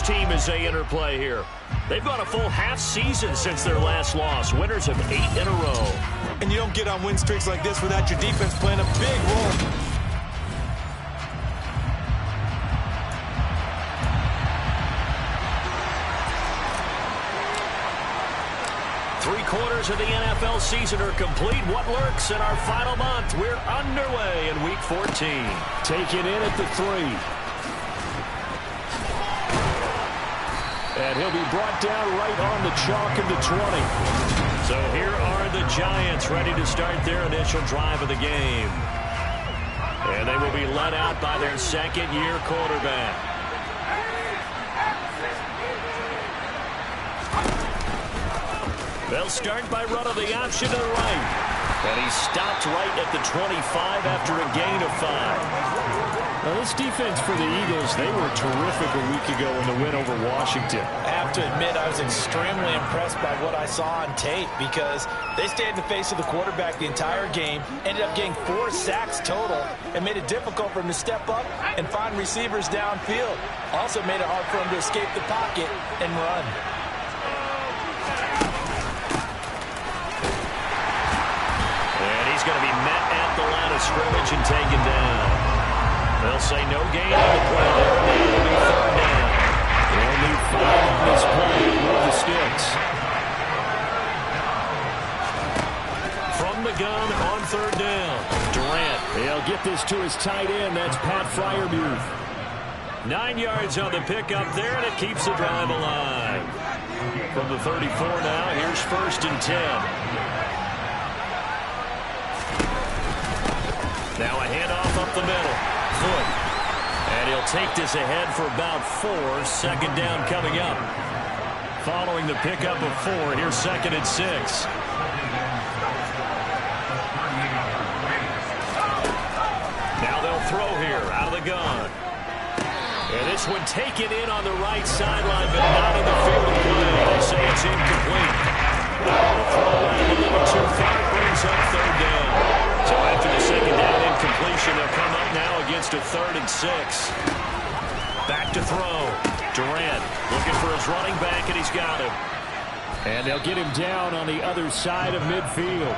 this team as they interplay here. They've gone a full half season since their last loss. Winners of 8 in a row. And you don't get on win streaks like this without your defense playing a big role. Three-quarters of the NFL season are complete. What lurks in our final month? We're underway in Week 14. Taken in at the 3. And he'll be brought down right on the chalk of the 20. So here are the Giants ready to start their initial drive of the game. And they will be led out by their second-year quarterback. They'll start by running the option to the right. And he stopped right at the 25 after a gain of 5. Now, this defense for the Eagles, they were terrific a week ago in the win over Washington. I have to admit, I was extremely impressed by what I saw on tape because they stayed in the face of the quarterback the entire game, ended up getting 4 sacks total, and made it difficult for him to step up and find receivers downfield. Also made it hard for him to escape the pocket and run. He's going to be met at the line of scrimmage and taken down. They'll say no gain on the play there. It'll be 3rd down. They'll need 5 on this play to move the sticks. From the gun on 3rd down. Durant. They'll get this to his tight end. That's Pat Freiermuth. 9 yards on the pickup there, and it keeps the drive alive. From the 34 now, here's 1st and 10. Now a handoff up the middle. Foot. And he'll take this ahead for about 4. 2nd down coming up. Following the pickup of 4, here's 2nd and 6. Now they'll throw here out of the gun. And this one taken in on the right sideline, but not in the field of play. They say it's incomplete. The throw out a little too far brings up 3rd down. So after the 2nd down incompletion, they'll come up now against a 3rd and 6. Back to throw. Durant looking for his running back, and he's got him. And they'll get him down on the other side of midfield.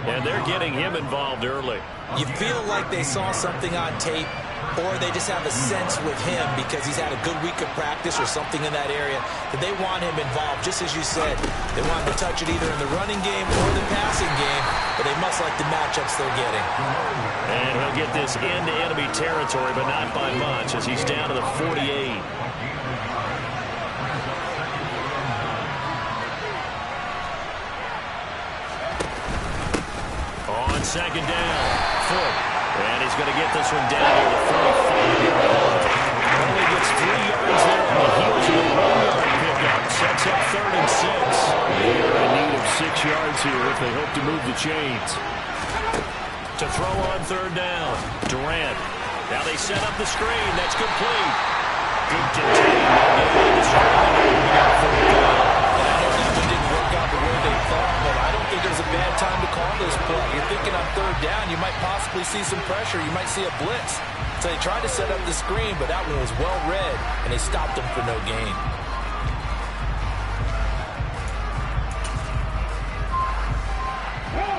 And they're getting him involved early. You feel like they saw something on tape, or they just have a sense with him because he's had a good week of practice or something in that area that they want him involved. Just as you said, they want him to touch it either in the running game or the passing game, but they must like the matchups they're getting. And he'll get this into enemy territory, but not by much as he's down to the 48. On 2nd down, Foot. And he's going to get this one down to the 45-yard line. Only gets 3 yards there on the heels of a 1-yard pickup. Sets up 3rd and 6. They're in need of 6 yards here if they hope to move the chains. To throw on 3rd down, Durant. Now they set up the screen. That's complete. Good contain. The screen. Didn't work out the way they thought, but I don't think there's a bad time to call this play. You're thinking on 3rd down, you might possibly see some pressure. You might see a blitz. So they tried to set up the screen, but that one was well read, and they stopped them for no gain.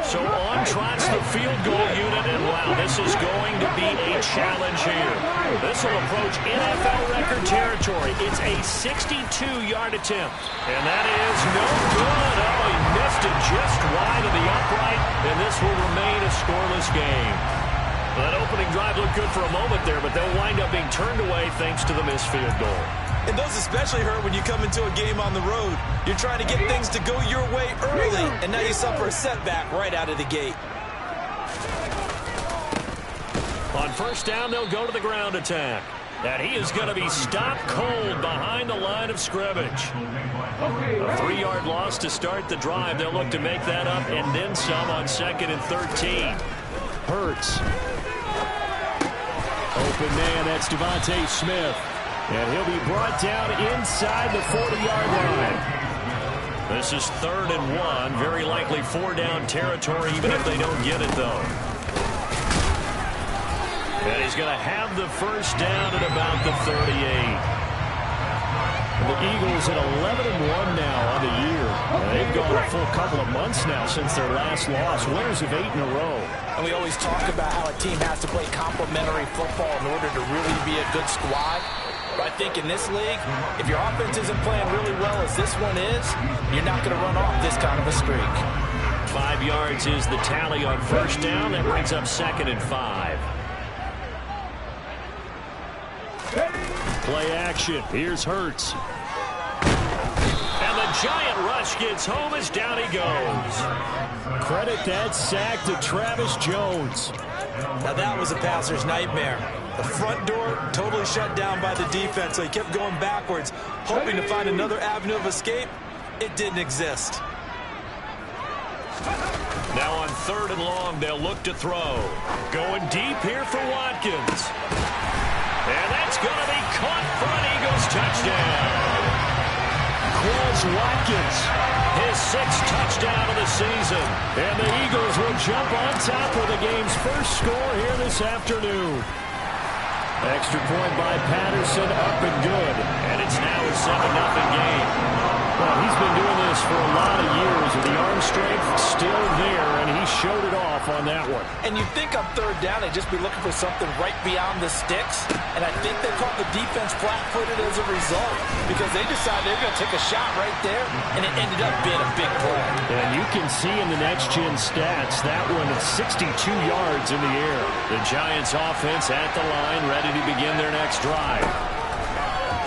So on trots the field goal unit, and wow, this is going to be a challenge here. This will approach NFL record territory. It's a 62-yard attempt, and that is no good. Oh, he missed it just wide of the upright, and this will remain a scoreless game. That opening drive looked good for a moment there, but they'll wind up being turned away thanks to the missed field goal. And those especially hurt when you come into a game on the road. You're trying to get things to go your way early, and now you suffer a setback right out of the gate. On 1st down, they'll go to the ground attack. And he is going to be stopped cold behind the line of scrimmage. A 3-yard loss to start the drive. They'll look to make that up and then some on 2nd and 13. Hurts. Open man, that's Devontae Smith. And he'll be brought down inside the 40-yard line. This is 3rd and 1. Very likely 4-down territory, even if they don't get it, though. And he's going to have the 1st down at about the 38. The Eagles at 11-1 now on the year. They've gone a full couple of months now since their last loss. Winners of 8 in a row. And we always talk about how a team has to play complementary football in order to really be a good squad. But I think in this league, if your offense isn't playing really well as this one is, you're not going to run off this kind of a streak. 5 yards is the tally on first down. That brings up 2nd and 5. Play action. Here's Hurts. And the giant rush gets home as down he goes. Credit that sack to Travis Jones. Now that was a passer's nightmare. The front door totally shut down by the defense, so he kept going backwards, hoping to find another avenue of escape. It didn't exist. Now on 3rd and long, they'll look to throw. Going deep here for Watkins. And that's going to be caught for an Eagles touchdown. Quez Watkins. His 6th touchdown of the season. And the Eagles will jump on top of the game's first score here this afternoon. Extra point by Patterson, up and good. And it's now a 7-0 game. Well, he's been doing this for a lot of years, and the arm strength still there, and he showed it off on that one. And you think on 3rd down, they'd just be looking for something right beyond the sticks. And I think they caught the defense flat-footed as a result because they decided they're going to take a shot right there, and it ended up being a big play. And you can see in the next-gen stats, that one is 62 yards in the air. The Giants offense at the line, ready to begin their next drive.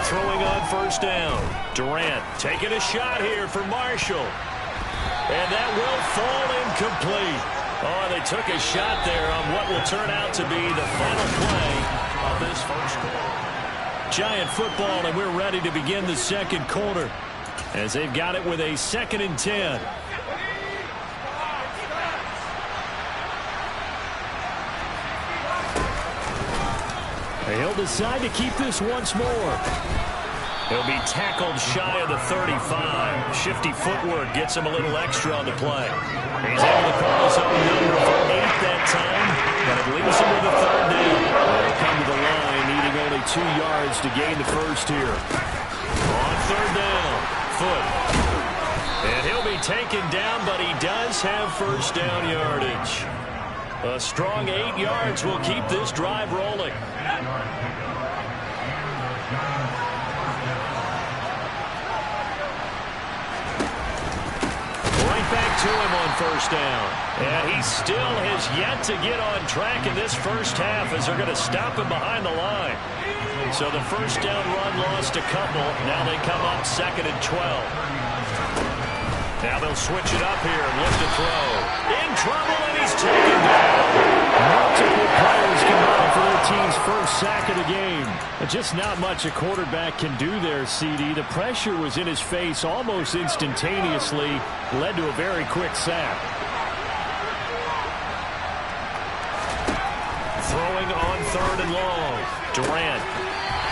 Throwing on first down. Durant taking a shot here for Marshall. And that will fall incomplete. Oh, they took a shot there on what will turn out to be the final play of this first quarter. Giant football, and we're ready to begin the second quarter as they've got it with a 2nd and 10. He'll decide to keep this once more. He'll be tackled shy of the 35. Shifty footwork gets him a little extra on the play. He's able to call his own number for 8 that time, but it leaves him with a 3rd down. They'll come to the line, needing only 2 yards to gain the first here. On 3rd down, Foot. And he'll be taken down, but he does have first down yardage. A strong 8 yards will keep this drive rolling. Right back to him on first down. And he still has yet to get on track in this first half as they're going to stop him behind the line. So the first down run lost a couple. Now they come up 2nd and 12. Now they'll switch it up here and look to throw. In trouble, and he's taken down. Multiple players combined for their team's first sack of the game. Just not much a quarterback can do there, CD. The pressure was in his face almost instantaneously. Led to a very quick sack. Throwing on 3rd and long. Durant.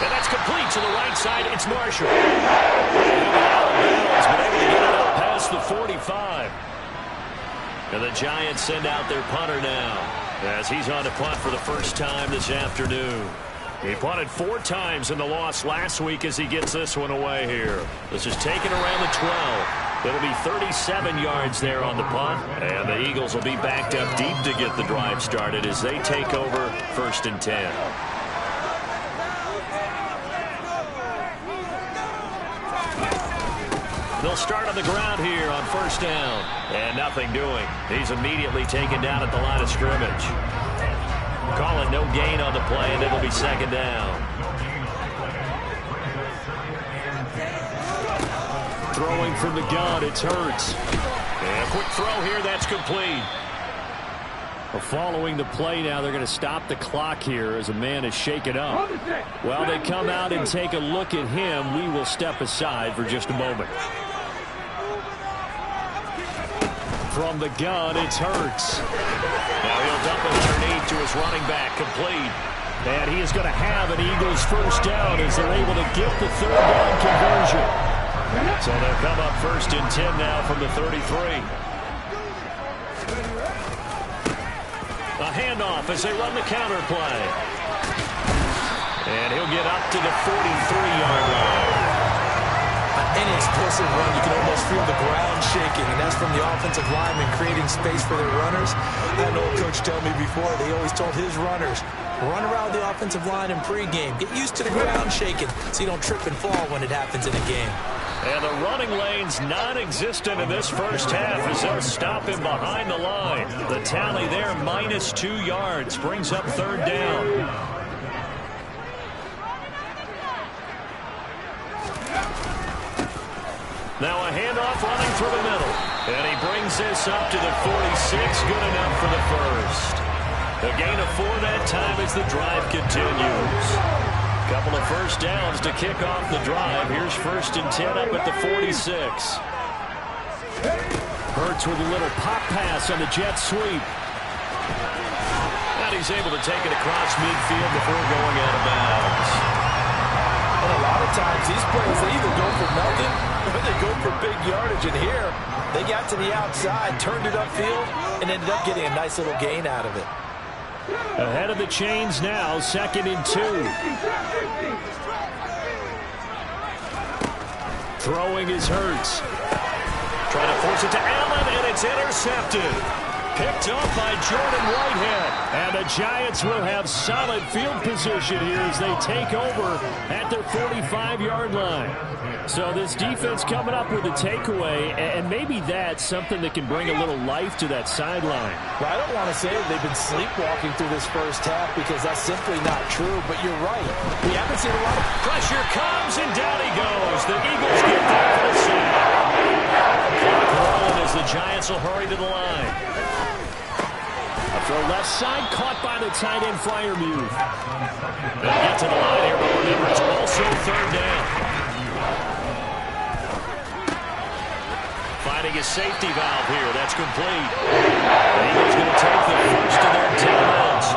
And that's complete to the right side. It's Marshall. Out of bounds, but able to get it up past the 45. And the Giants send out their punter now as he's on to punt for the first time this afternoon. He punted 4 times in the loss last week as he gets this one away here. This is taken around the 12. It'll be 37 yards there on the punt. And the Eagles will be backed up deep to get the drive started as they take over 1st and 10. They'll start on the ground here on first down. And nothing doing. He's immediately taken down at the line of scrimmage. Call it no gain on the play, and it'll be 2nd down. Throwing from the gun, it's Hurts. And a quick throw here, that's complete. Well, following the play now, they're going to stop the clock here as a man is shaken up. While they come out and take a look at him, we will step aside for just a moment. From the gun, it's Hurts. Now he'll dump it underneath to his running back, complete. And he is going to have an Eagles first down as they're able to get the 3rd down conversion. So they'll come up 1st and 10 now from the 33. A handoff as they run the counter play. And he'll get up to the 43-yard line. Any explosive run, you can almost feel the ground shaking, and that's from the offensive linemen creating space for their runners. I had an old coach tell me before, they always told his runners, run around the offensive line in pregame. Get used to the ground shaking so you don't trip and fall when it happens in a game. And the running lane's non-existent in this first half as they'll stop him behind the line. The tally there, -2 yards, brings up third down. Now a handoff running through the middle. And he brings this up to the 46, good enough for the first. A gain of 4 that time as the drive continues. Couple of first downs to kick off the drive. Here's 1st and 10 up at the 46. Hurts with a little pop pass on the jet sweep. And he's able to take it across midfield before going out of bounds. And a lot of times these plays, they either go for nothing or they go for big yardage. And here, they got to the outside, turned it upfield, and ended up getting a nice little gain out of it. Ahead of the chains now, 2nd and 2. Throwing is Hurts. Trying to force it to Allen, and it's intercepted. Picked up by Jordan Whitehead. And the Giants will have solid field position here as they take over at their 45-yard line. So this defense coming up with a takeaway, and maybe that's something that can bring a little life to that sideline. Well, I don't want to say that they've been sleepwalking through this first half because that's simply not true, but you're right. We haven't seen a lot of pressure comes, and down he goes. The Eagles get there for the sack. Clock rolling as the Giants will hurry to the line. A throw left side, caught by the tight end Freiermuth. They'll get to the line here, but remember, it's also third down. Finding a safety valve here. That's complete. The Eagles going to take the first of their timeouts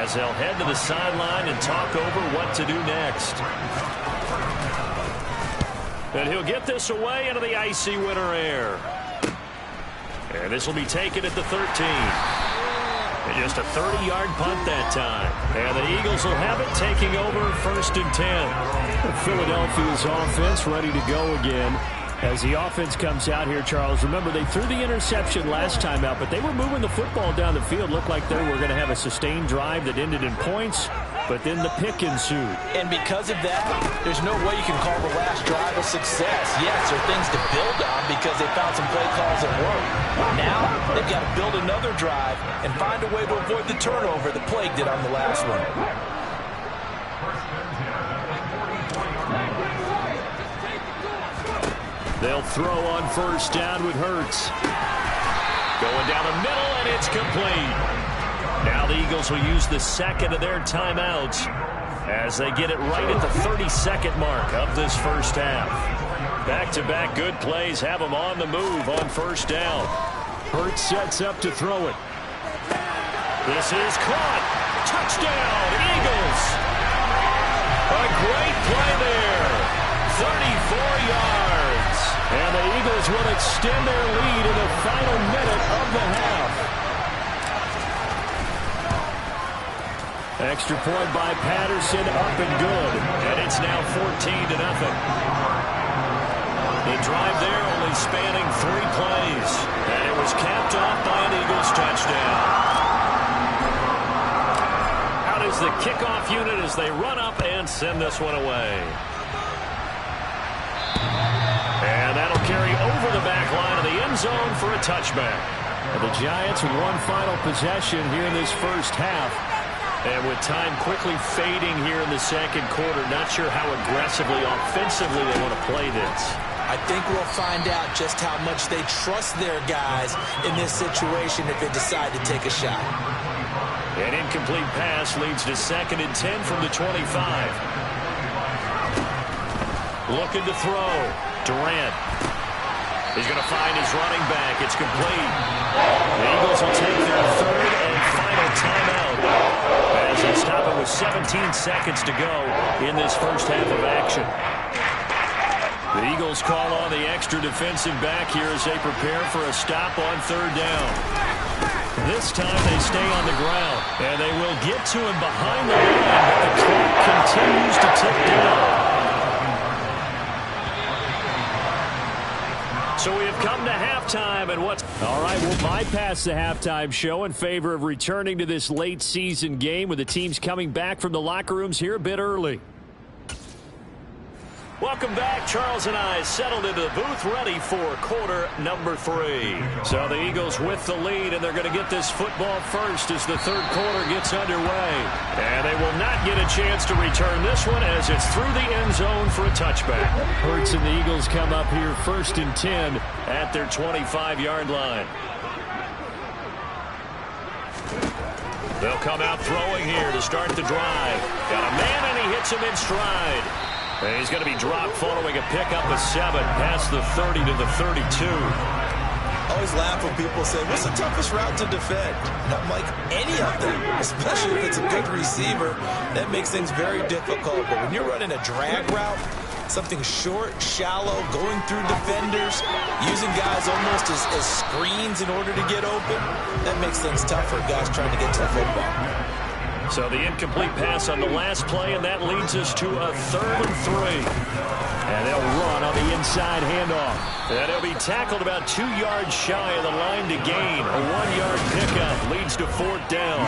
as they'll head to the sideline and talk over what to do next. And he'll get this away into the icy winter air. And this will be taken at the 13. And just a 30-yard punt that time. And the Eagles will have it, taking over 1st and 10. Philadelphia's offense ready to go again. As the offense comes out here, Charles, remember they threw the interception last time out, but they were moving the football down the field. Looked like they were going to have a sustained drive that ended in points, but then the pick ensued. And because of that, there's no way you can call the last drive a success. Yes, there are things to build on because they found some play calls that work. Now, they've got to build another drive and find a way to avoid the turnover that plagued it on the last one. They'll throw on 1st down with Hurts. Going down the middle, and it's complete. Now the Eagles will use the 2nd of their timeouts as they get it right at the 32nd mark of this first half. Back-to-back good plays have them on the move on 1st down. Hurts sets up to throw it. This is caught. Touchdown, Eagles. A great play there. 34 yards. And the Eagles will extend their lead in the final minute of the half. Extra point by Patterson, up and good. And it's now 14-0. The drive there only spanning 3 plays. And it was capped off by an Eagles touchdown. Out is the kickoff unit as they run up and send this one away. And that'll carry over the back line of the end zone for a touchback. And the Giants with one final possession here in this first half. And with time quickly fading here in the 2nd quarter, not sure how aggressively, offensively they want to play this. I think we'll find out just how much they trust their guys in this situation if they decide to take a shot. An incomplete pass leads to 2nd and 10 from the 25. Looking to throw. Durant. He's going to find his running back. It's complete. The Eagles will take their 3rd and final timeout as they stop it with 17 seconds to go in this first half of action. The Eagles call on the extra defensive back here as they prepare for a stop on 3rd down. This time they stay on the ground, and they will get to him behind the line, but the clock continues to tick down. So we have come to halftime, and what's... All right, we'll bypass the halftime show in favor of returning to this late season game with the teams coming back from the locker rooms here a bit early. Welcome back. Charles and I settled into the booth ready for quarter number 3. So the Eagles with the lead, and they're going to get this football first as the third quarter gets underway. And they will not get a chance to return this one as it's through the end zone for a touchback. Hurts and the Eagles come up here 1st and 10 at their 25-yard line. They'll come out throwing here to start the drive. Got a man, and he hits him in stride. And he's going to be dropped following a pickup of 7 past the 30 to the 32. I always laugh when people say, what's the toughest route to defend? And I'm like, any of them, especially if it's a good receiver. That makes things very difficult. But when you're running a drag route, something short, shallow, going through defenders, using guys almost as screens in order to get open, that makes things tough for guys trying to get to the football. So the incomplete pass on the last play, and that leads us to a 3rd and 3. And they'll run on the inside handoff. And he'll be tackled about 2 yards shy of the line to gain. A 1-yard pickup leads to 4th down.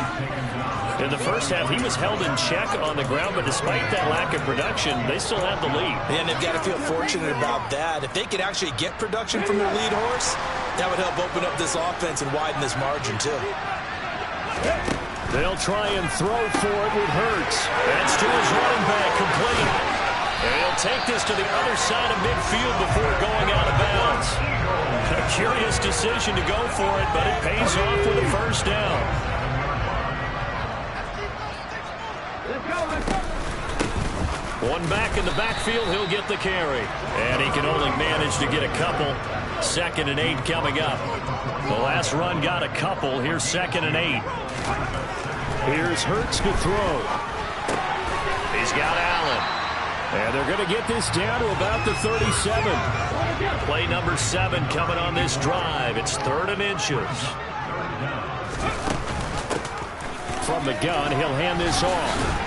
In the first half, he was held in check on the ground, but despite that lack of production, they still have the lead. And they've got to feel fortunate about that. If they could actually get production from their lead horse, that would help open up this offense and widen this margin, too. They'll try and throw for it with Hurts. That's to his running back, complete. And he'll take this to the other side of midfield before going out of bounds. A curious decision to go for it, but it pays off with a first down. One back in the backfield, he'll get the carry. And he can only manage to get a couple. 2nd and 8 coming up. The last run got a couple. Here's 2nd and 8. Here's Hurts to throw. He's got Allen. And they're going to get this down to about the 37. Play number 7 coming on this drive. It's 3rd and inches. From the gun, he'll hand this off.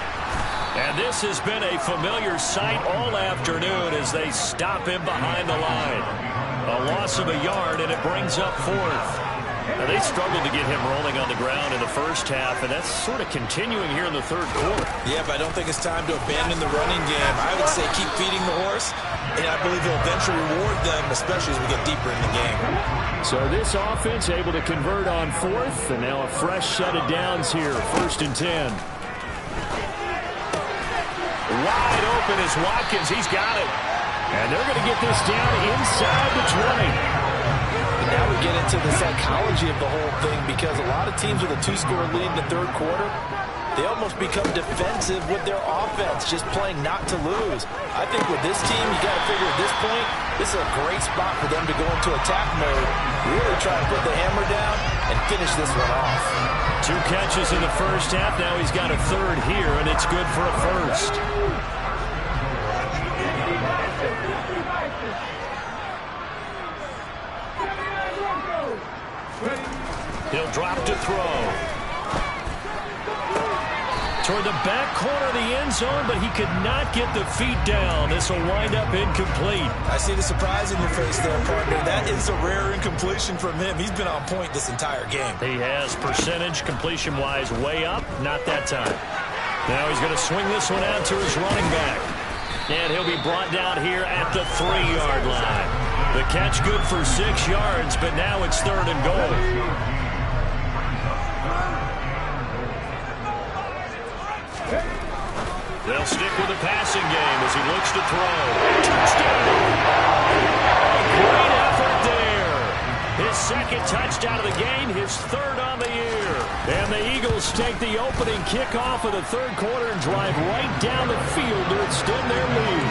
And this has been a familiar sight all afternoon as they stop him behind the line. A loss of a yard, and it brings up 4th. Now, they struggled to get him rolling on the ground in the first half, and that's sort of continuing here in the third quarter. Yeah, but I don't think it's time to abandon the running game. I would say keep feeding the horse, and I believe he'll eventually reward them, especially as we get deeper in the game. So this offense able to convert on 4th, and now a fresh set of downs here, 1st and 10. Wide open is Watkins. He's got it. And they're going to get this down inside the 20. Now we get into the psychology of the whole thing, because a lot of teams with a 2-score lead in the third quarter, they almost become defensive with their offense, just playing not to lose. I think with this team, you got to figure at this point, this is a great spot for them to go into attack mode, really try to put the hammer down and finish this one off. 2 catches in the first half. Now he's got a 3rd here, and it's good for a 1st. He'll drop to throw. Toward the back corner of the end zone, but he could not get the feet down. This will wind up incomplete. I see the surprise in your face there, partner. That is a rare incompletion from him. He's been on point this entire game. He has percentage completion-wise way up. Not that time. Now he's going to swing this one out to his running back. And he'll be brought down here at the 3-yard line. The catch good for 6 yards, but now it's 3rd and goal. They'll stick with the passing game as he looks to throw. Touchdown! Great effort there. His 2nd touchdown of the game, his 3rd on the year. And the Eagles take the opening kickoff of the third quarter and drive right down the field to extend their lead.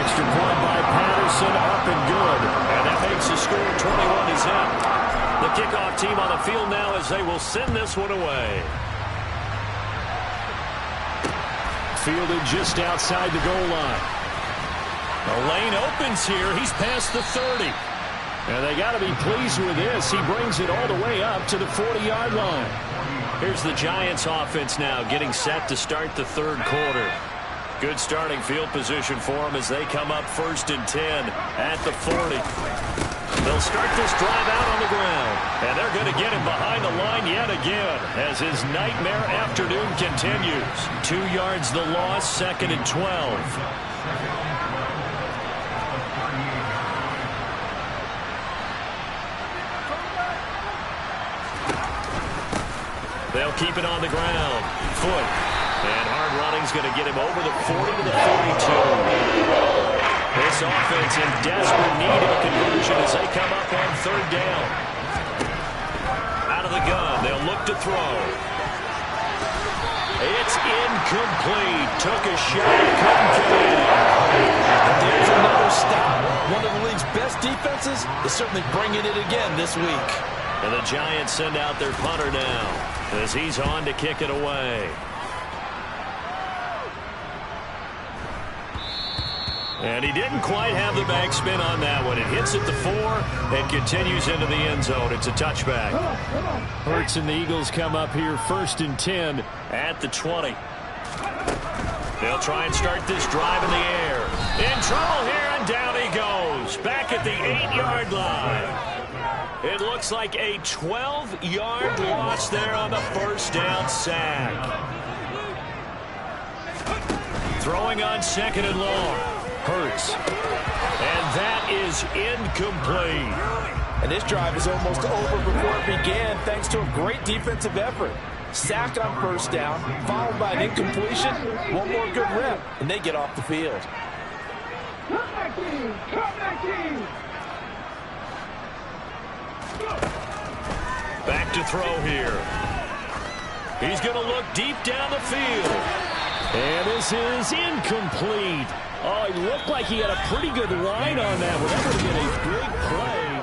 Extra point by Patterson, up and good. And that makes the score 21-0. The kickoff team on the field now as they will send this one away. Fielded just outside the goal line. The lane opens here. He's past the 30. And they got to be pleased with this. He brings it all the way up to the 40-yard line. Here's the Giants offense now getting set to start the third quarter. Good starting field position for them as they come up 1st and 10 at the 40. They'll start this drive out on the ground, and they're going to get him behind the line yet again as his nightmare afternoon continues. 2 yards the loss, 2nd and 12. They'll keep it on the ground. Foot. And hard running's going to get him over the 40 to the 42. This offense in desperate need of a conversion as they come up on 3rd down. Out of the gun. They'll look to throw. It's incomplete. Took a shot. Couldn't get in. There's another stop. One of the league's best defenses is certainly bringing it again this week. And the Giants send out their punter now as he's on to kick it away. And he didn't quite have the backspin on that one. It hits at the 4 and continues into the end zone. It's a touchback. Hurts and the Eagles come up here 1st and 10 at the 20. They'll try and start this drive in the air. In trouble here, and down he goes. Back at the 8-yard line. It looks like a 12-yard loss there on the 1st down sack. Throwing on 2nd and long. Hurts. And that is incomplete. And this drive is almost over before it began thanks to a great defensive effort. Sack on 1st down, followed by an incompletion. One more good rep, and they get off the field. Back to throw here. He's going to look deep down the field. And this is incomplete. Oh, he looked like he had a pretty good line on that one. That would have been a big play.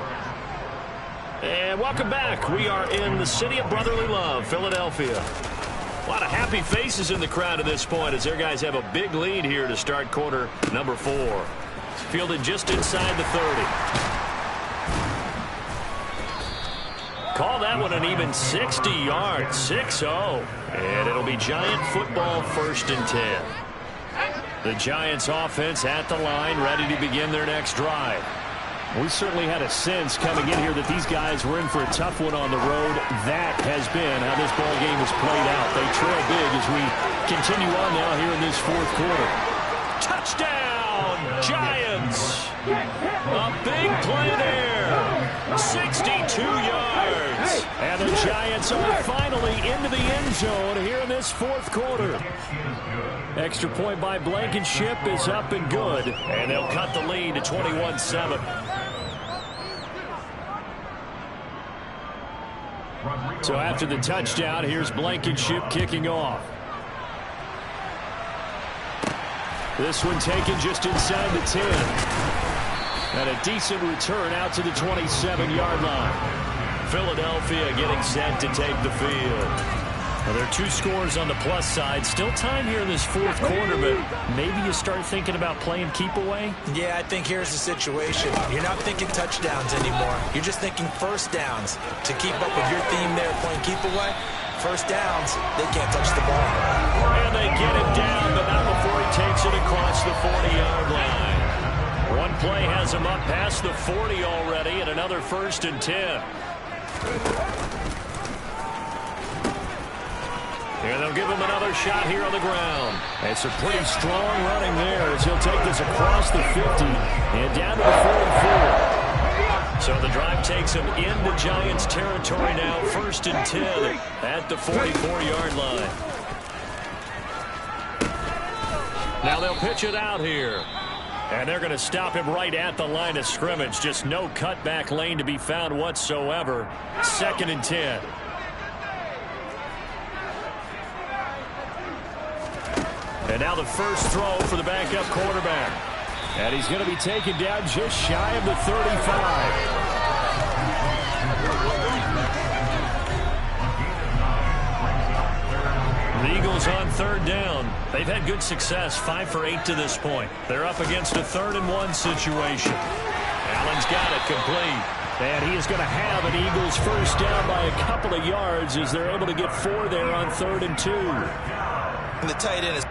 And welcome back. We are in the city of brotherly love, Philadelphia. A lot of happy faces in the crowd at this point as their guys have a big lead here to start quarter number 4. Fielded just inside the 30. Call that one an even 60 yards, 6-0. And it'll be Giant football 1st and 10. The Giants offense at the line, ready to begin their next drive. We certainly had a sense coming in here that these guys were in for a tough one on the road. That has been how this ball game has played out. They trail big as we continue on now here in this 4th quarter. Touchdown, Giants! A big play there. 62 yards. And the Giants are finally into the end zone here in this 4th quarter. Extra point by Blankenship is up and good. And they'll cut the lead to 21-7. So after the touchdown, here's Blankenship kicking off. This one taken just inside the 10. And a decent return out to the 27-yard line. Philadelphia getting set to take the field. Well, there are 2 scores on the plus side. Still time here in this 4th quarter, but maybe you start thinking about playing keep away? Yeah, I think here's the situation. You're not thinking touchdowns anymore. You're just thinking 1st downs. To keep up with your theme there, playing keep away, 1st downs, they can't touch the ball. And they get him down, but not before he takes it across the 40-yard line. One play has him up past the 40 already, and another 1st and 10. And they'll give him another shot here on the ground. It's a pretty strong running there as he'll take this across the 50 and down to the 44. So the drive takes him into Giants territory now, 1st and 10 at the 44-yard line. Now they'll pitch it out here. And they're going to stop him right at the line of scrimmage. Just no cutback lane to be found whatsoever. 2nd and 10. And now the first throw for the backup quarterback. And he's going to be taken down just shy of the 35. The Eagles on 3rd down. They've had good success, 5 for 8 to this point. They're up against a 3rd and 1 situation. Allen's got it complete. And he is going to have an Eagles first down by a couple of yards as they're able to get 4 there on 3rd and 2. And the tight end is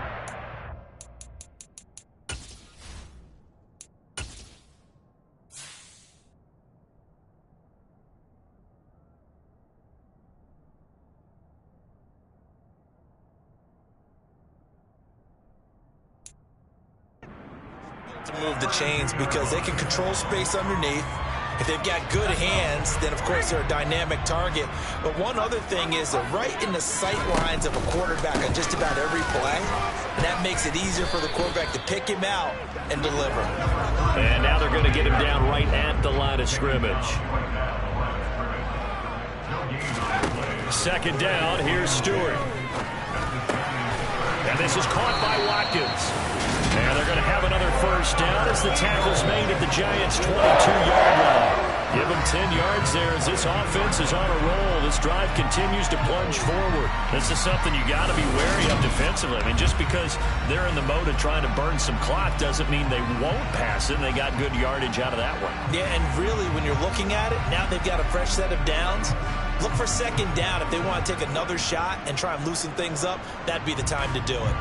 to move the chains because they can control space underneath. If they've got good hands, then, of course, they're a dynamic target. But one other thing is they're right in the sight lines of a quarterback on just about every play, and that makes it easier for the quarterback to pick him out and deliver. And now they're going to get him down right at the line of scrimmage. Second down, here's Stewart. And this is caught by Watkins. And they're going to have another first down as the tackle's made at the Giants' 22-yard line. Give them 10 yards there as this offense is on a roll. This drive continues to plunge forward. This is something you got to be wary of defensively. I mean, just because they're in the mode of trying to burn some clock doesn't mean they won't pass it. And they got good yardage out of that one. Yeah, and really, when you're looking at it, now they've got a fresh set of downs. Look for second down. If they want to take another shot and try and loosen things up, that'd be the time to do it.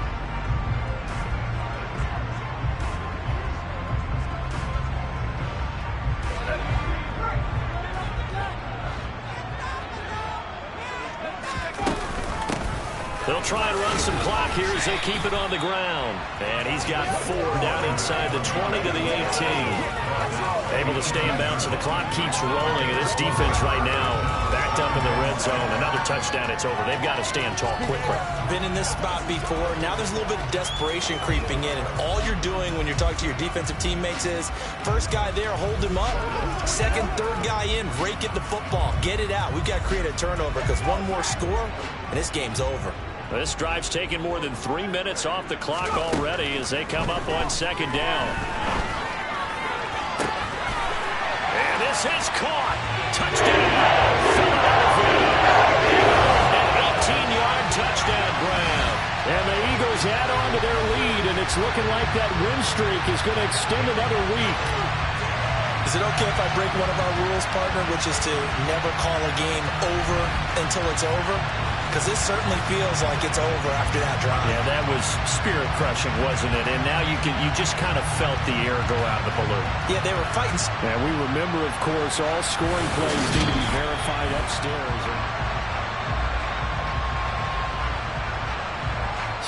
They'll try and run some clock here as they keep it on the ground. And he's got 4 down inside the 20 to the 18. Able to stay in bounds, so the clock keeps rolling. And this defense right now backed up in the red zone. Another touchdown, it's over. They've got to stand tall quickly. Been in this spot before. Now there's a little bit of desperation creeping in. And all you're doing when you're talking to your defensive teammates is, first guy there, hold him up. Second, third guy in, rake at the football. Get it out. We've got to create a turnover because one more score, and this game's over. This drive's taken more than 3 minutes off the clock already as they come up on second down. And this is caught. Touchdown, Philadelphia. An 18-yard touchdown grab. And the Eagles add on to their lead, and it's looking like that win streak is going to extend another week. Is it okay if I break one of our rules, partner, which is to never call a game over until it's over? Because this certainly feels like it's over after that drive. Yeah, that was spirit-crushing, wasn't it? And now you just kind of felt the air go out of the balloon. Yeah, they were fighting. And we remember, of course, all scoring plays need to be verified upstairs.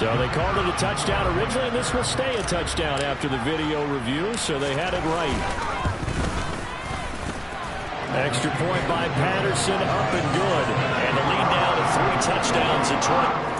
So they called it a touchdown originally, and this will stay a touchdown after the video review, so they had it right. Extra point by Patterson, up and good. And the lead now to 3 touchdowns at 20.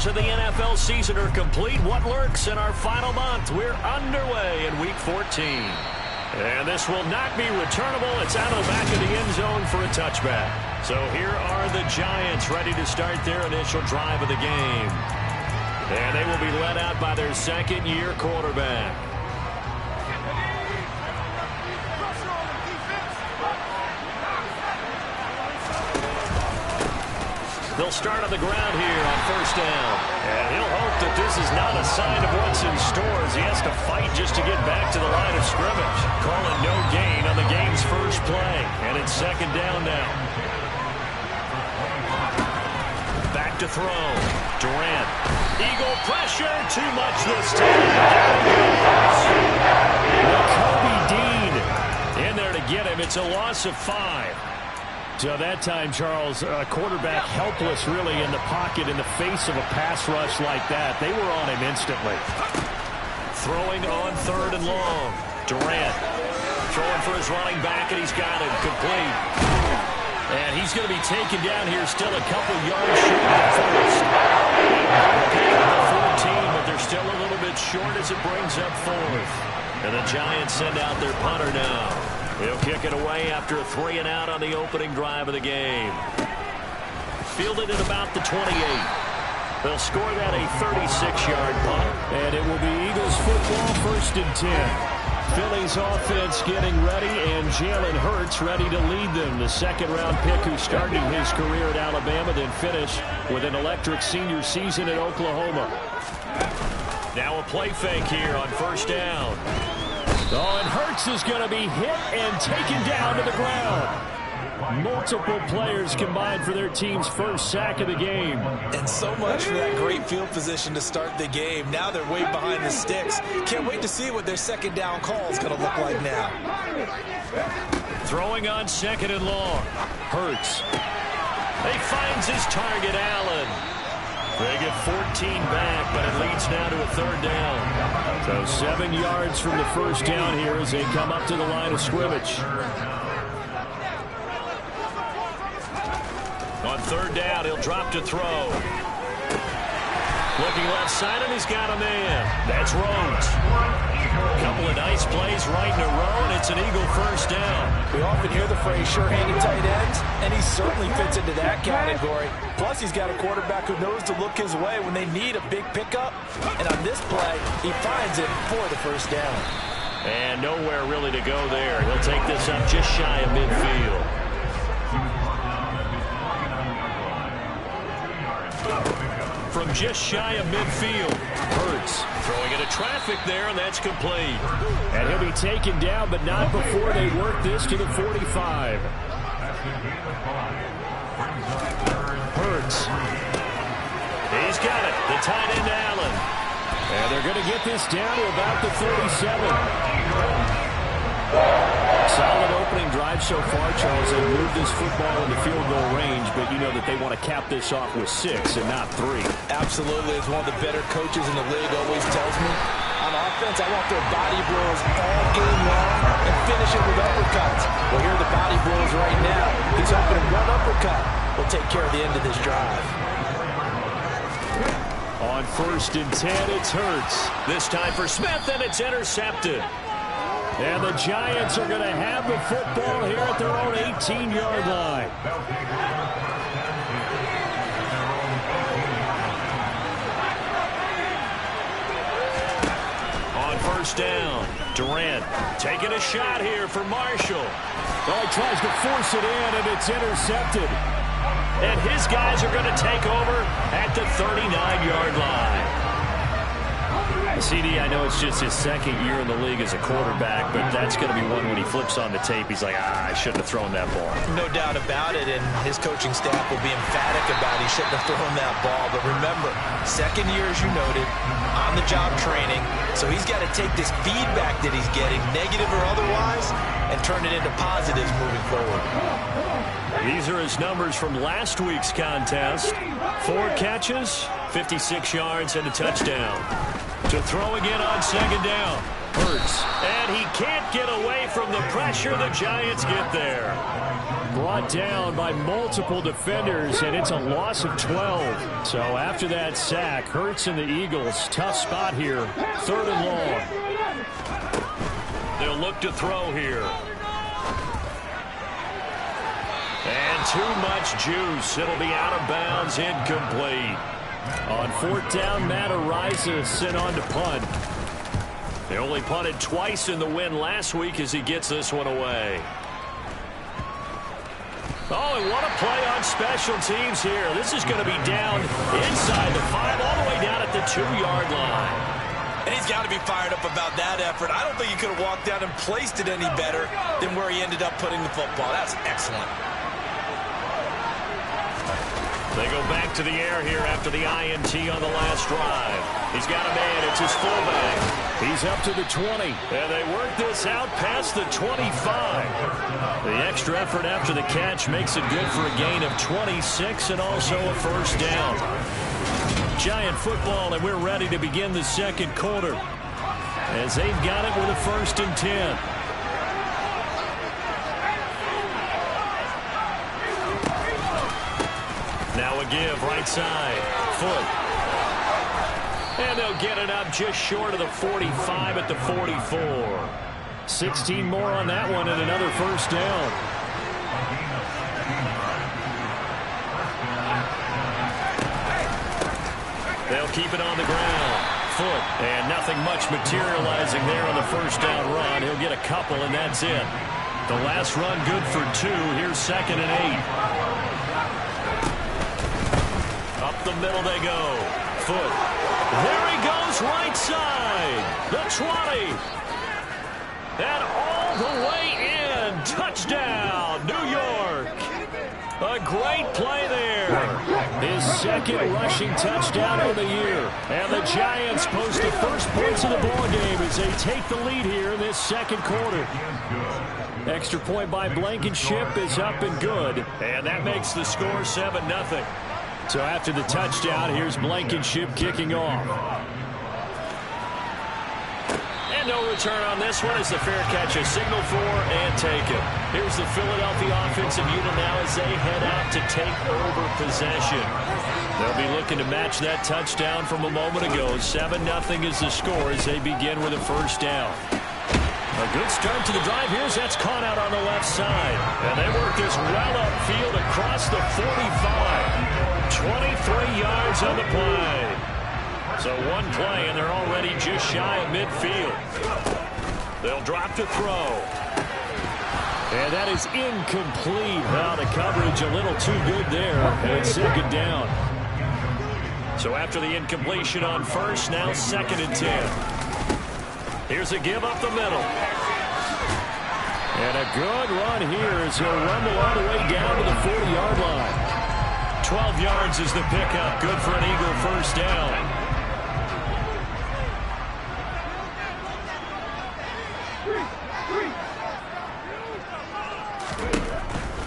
quarters of the NFL season are complete. What lurks in our final month? We're underway in Week 14. And this will not be returnable. It's out of the back of the end zone for a touchback. So here are the Giants ready to start their initial drive of the game. And they will be led out by their second-year quarterback. They'll start on the ground here on first down. And he'll hope that this is not a sign of what's in store as he has to fight just to get back to the line of scrimmage. Calling no gain on the game's first play. And it's second down now. Back to throw. Durant. Eagle pressure. Too much this time. Kobe Dean in there to get him. It's a loss of 5. So that time, Charles, quarterback helpless really in the pocket in the face of a pass rush like that. They were on him instantly. Throwing on third and long. Durant throwing for his running back, and he's got him complete. And he's going to be taken down here still a couple yards short of the first. The 14, but they're still a little bit short as it brings up fourth. And the Giants send out their punter now. He'll kick it away after a 3-and-out on the opening drive of the game. Fielded at about the 28. They'll score that a 36-yard punt. And it will be Eagles football, 1st and 10. Philly's offense getting ready, and Jalen Hurts ready to lead them. The second-round pick who started his career at Alabama, then finished with an electric senior season at Oklahoma. Now a play fake here on first down. Oh, and Hurts is going to be hit and taken down to the ground. Multiple players combined for their team's first sack of the game. And so much for that great field position to start the game. Now they're way behind the sticks. Can't wait to see what their second down call is going to look like now. Throwing on second and long. Hurts. He finds his target, Allen. They get 14 back, but it leads now to a third down. So 7 yards from the first down here as they come up to the line of scrimmage. On third down, he'll drop to throw. Looking left side, and he's got a man. That's Rhodes. Couple of nice plays right in a row, and it's an Eagle first down. We often hear the phrase sure-handed tight ends, and he certainly fits into that category. Plus, he's got a quarterback who knows to look his way when they need a big pickup. And on this play, he finds it for the first down. And nowhere really to go there. He'll take this up just shy of midfield. From just shy of midfield, Hurts throwing into traffic there, and that's complete. And he'll be taken down, but not before they work this to the 45. Hurts. He's got it. The tight end, Allen. And they're going to get this down to about the 37. Solid opening drive so far, Charles. They moved this football into field goal range, but you know that they want to cap this off with 6 and not 3. Absolutely. As one of the better coaches in the league always tells me, on offense, I want their body blows all game long and finish it with uppercuts. Well, here are the body blows right now. He's hoping one uppercut will take care of the end of this drive. On 1st and 10, it's Hurts. This time for Smith, and it's intercepted. And the Giants are going to have the football here at their own 18-yard line. On first down, Durant taking a shot here for Marshall. Oh, he tries to force it in, and it's intercepted. And his guys are going to take over at the 39-yard line. CD, I know it's just his second year in the league as a quarterback, but that's going to be one when he flips on the tape. He's like, I shouldn't have thrown that ball. No doubt about it, and his coaching staff will be emphatic about he shouldn't have thrown that ball. But remember, second year, as you noted, on-the-job training, so he's got to take this feedback that he's getting, negative or otherwise, and turn it into positives moving forward. These are his numbers from last week's contest. 4 catches, 56 yards, and a touchdown. To throw again on second down. Hurts, and he can't get away from the pressure. The Giants get there. Brought down by multiple defenders, and it's a loss of 12. So after that sack, Hurts and the Eagles, tough spot here, 3rd and long. They'll look to throw here. And too much juice. It'll be out of bounds, incomplete. On 4th down, Matt Araiza sent on to punt. They only punted twice in the win last week as he gets this one away. Oh, and what a play on special teams here. This is going to be down inside the 5, all the way down at the 2-yard line. And he's got to be fired up about that effort. I don't think he could have walked down and placed it any better than where he ended up putting the football. That's excellent. They go back to the air here after the INT on the last drive. He's got a man. It's his fullback. He's up to the 20. And they work this out past the 25. The extra effort after the catch makes it good for a gain of 26 and also a 1st down. Giant football, and we're ready to begin the 2nd quarter as they've got it with a 1st and 10. Now a give, right side, Foot. And they'll get it up just short of the 45 at the 44. 16 more on that one and another 1st down. They'll keep it on the ground. Foot, and nothing much materializing there on the 1st down run. He'll get a couple, and that's it. The last run good for 2. Here's 2nd and 8. Up the middle they go. Foot. There he goes, right side. The 20. And all the way in. Touchdown, New York. A great play there. His 2nd rushing touchdown of the year. And the Giants post the first points of the ballgame as they take the lead here in this 2nd quarter. Extra point by Blankenship is up and good. And that makes the score 7-0. So after the touchdown, here's Blankenship kicking off. And no return on this one as the fair catch is signaled for and taken. Here's the Philadelphia offensive unit now as they head out to take over possession. They'll be looking to match that touchdown from a moment ago. 7-0 is the score as they begin with a 1st down. A good start to the drive. Here's that's caught out on the left side. And they work this well upfield across the 45. 23 yards on the play. So one play, and they're already just shy of midfield. They'll drop to throw. And that is incomplete. Well, the coverage a little too good there. And it's 2nd down. So after the incompletion on 1st, now 2nd and 10. Here's a give up the middle. And a good run here as he'll rumble all the way down to the 40-yard line. 12 yards is the pickup. Good for an Eagle 1st down.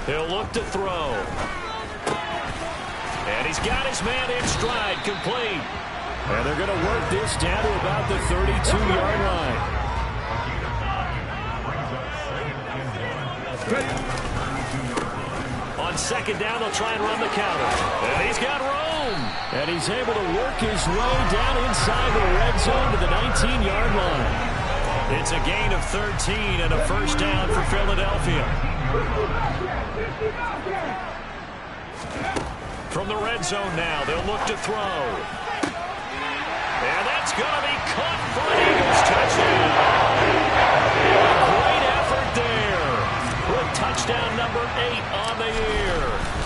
He'll look to throw. And he's got his man in stride, complete. And they're going to work this down to about the 32-yard line. On 2nd down, they'll try and run the counter. And he's got room. And he's able to work his way down inside the red zone to the 19-yard line. It's a gain of 13 and a 1st down for Philadelphia. From the red zone now, they'll look to throw. And that's going to be caught for an Eagles touchdown. A great effort there. With touchdown number 8 on the year.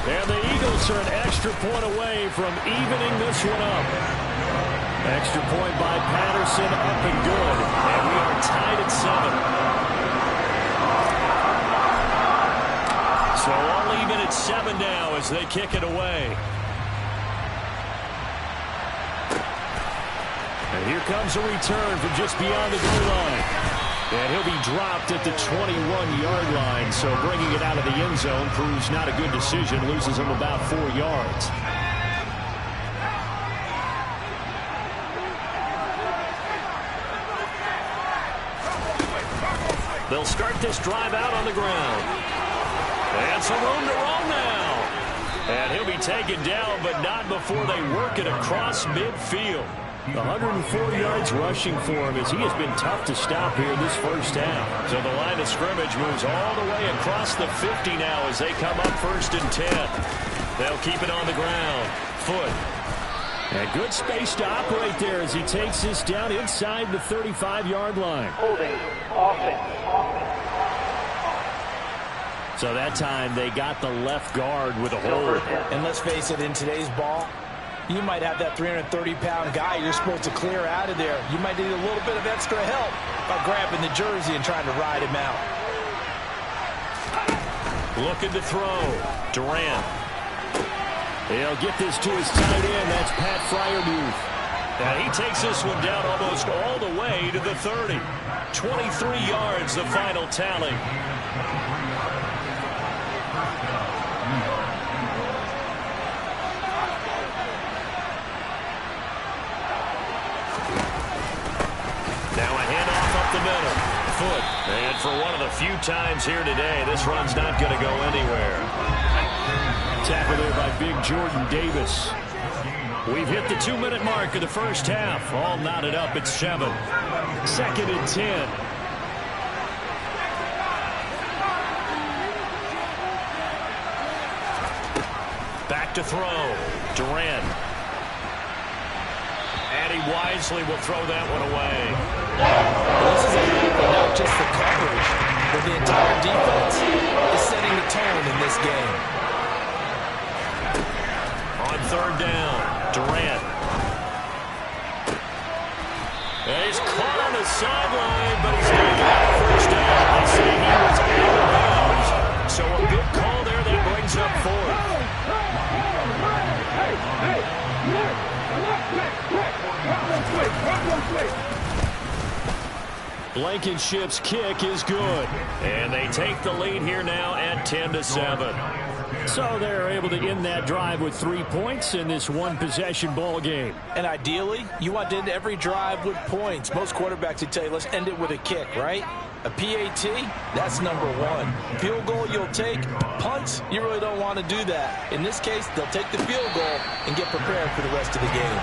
And the Eagles are an extra point away from evening this one up. Extra point by Patterson, up and good. And we are tied at 7. So all even at 7 now as they kick it away. And here comes a return from just beyond the goal line. And he'll be dropped at the 21-yard line. So bringing it out of the end zone proves not a good decision. Loses him about 4 yards. start this drive out on the ground. And some room to roam now. And he'll be taken down, but not before they work it across midfield. 104 yards rushing for him as he has been tough to stop here this first half. So the line of scrimmage moves all the way across the 50 now as they come up 1st and 10. They'll keep it on the ground. Foot. And good space to operate there as he takes this down inside the 35-yard line. Holding offense. So that time they got the left guard with a hold. And let's face it, in today's ball, you might have that 330-pound guy you're supposed to clear out of there. You might need a little bit of extra help by grabbing the jersey and trying to ride him out. Looking to throw. Durant. He'll get this to his tight end. That's Pat Fryermuth. And he takes this one down almost all the way to the 30. 23 yards, the final tally. Now a handoff up the middle. Foot. And for one of the few times here today, this run's not going to go anywhere. Tackle there by big Jordan Davis. We've hit the 2-minute mark of the first half. All knotted up at 7. 2nd and 10. Back to throw. Durant. And he wisely will throw that one away. This is a game not just for coverage, but the entire defense is setting the tone in this game. On 3rd down, Durant. And he's caught on the sideline, but he's not got a first down. They say he was out of bounds. So a good call there that brings up 4th. Blankenship's kick is good. And they take the lead here now at 10-7. So they're able to end that drive with 3 points in this one-possession ball game. And ideally, you want to end every drive with points. Most quarterbacks would tell you, let's end it with a kick, right? A PAT, that's number 1. Field goal you'll take. Punts, you really don't want to do that. In this case, they'll take the field goal and get prepared for the rest of the game.